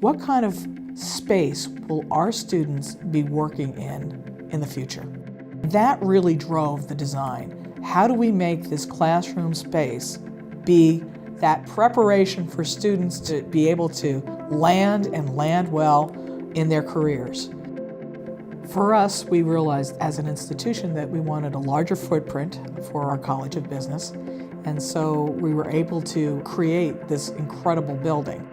what kind of space will our students be working in the future? That really drove the design. How do we make this classroom space be that preparation for students to be able to land and land well in their careers? For us, we realized as an institution that we wanted a larger footprint for our College of Business, and so we were able to create this incredible building.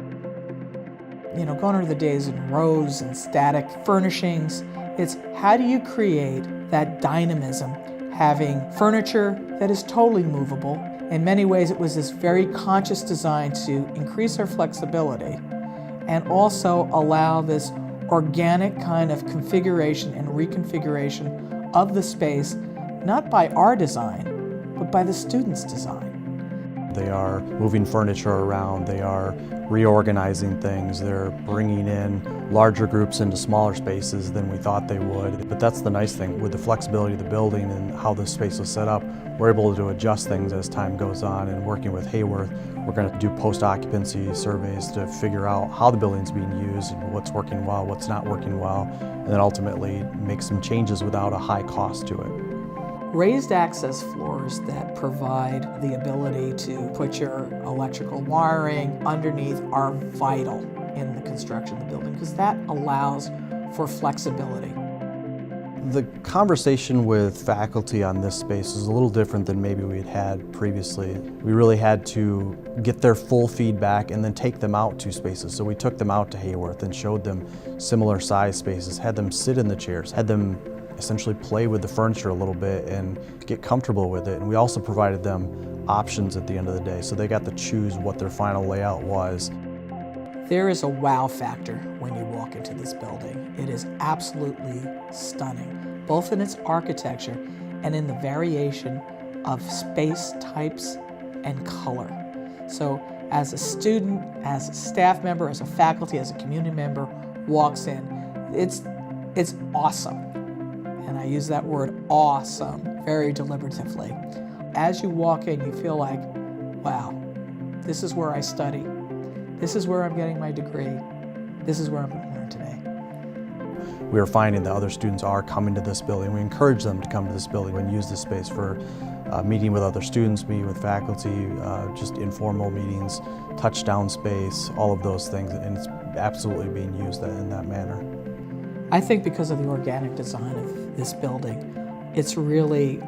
You know, gone are the days in rows and static furnishings. It's how do you create that dynamism, having furniture that is totally movable. In many ways, it was this very conscious design to increase our flexibility and also allow this organic kind of configuration and reconfiguration of the space, not by our design, but by the students' design. They are moving furniture around, they are reorganizing things, they're bringing in larger groups into smaller spaces than we thought they would. But that's the nice thing, with the flexibility of the building and how this space was set up, we're able to adjust things as time goes on. And working with Haworth, we're going to do post-occupancy surveys to figure out how the building's being used, what's working well, what's not working well, and then ultimately make some changes without a high cost to it. Raised access floors that provide the ability to put your electrical wiring underneath are vital in the construction of the building because that allows for flexibility. The conversation with faculty on this space is a little different than maybe we'd had previously. We really had to get their full feedback and then take them out to spaces. So we took them out to Haworth and showed them similar size spaces, had them sit in the chairs, had them essentially play with the furniture a little bit and get comfortable with it. And we also provided them options at the end of the day, so they got to choose what their final layout was. There is a wow factor when you walk into this building. It is absolutely stunning, both in its architecture and in the variation of space types and color. So as a student, as a staff member, as a faculty, as a community member walks in, it's awesome. And I use that word awesome very deliberatively. As you walk in, you feel like, wow, this is where I study. This is where I'm getting my degree. This is where I'm going to learn today. We are finding that other students are coming to this building. We encourage them to come to this building and use this space for meeting with other students, meeting with faculty, just informal meetings, touchdown space, all of those things. And it's absolutely being used in that manner. I think because of the organic design of this building, it's really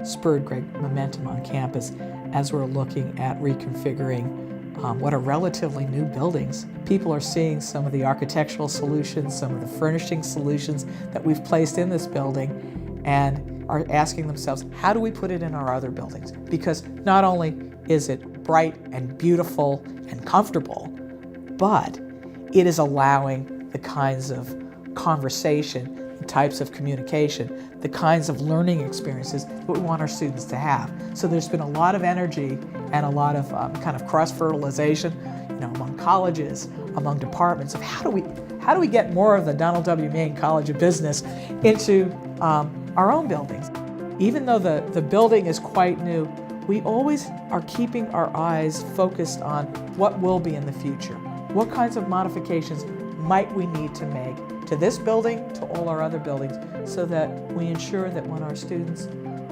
spurred great momentum on campus as we're looking at reconfiguring what are relatively new buildings. People are seeing some of the architectural solutions, some of the furnishing solutions that we've placed in this building and are asking themselves, how do we put it in our other buildings? Because not only is it bright and beautiful and comfortable, but it is allowing the kinds of conversation, the types of communication, the kinds of learning experiences that we want our students to have. So there's been a lot of energy and a lot of kind of cross-fertilization, among colleges, among departments of how do we get more of the Donald W. Mayne College of Business into our own buildings. Even though the building is quite new, we always are keeping our eyes focused on what will be in the future. What kinds of modifications might we need to make to this building, to all our other buildings, so that we ensure that when our students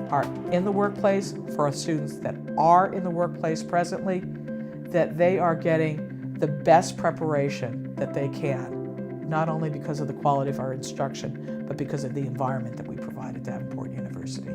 are in the workplace, for our students that are in the workplace presently, that they are getting the best preparation that they can, not only because of the quality of our instruction, but because of the environment that we provide at Davenport University.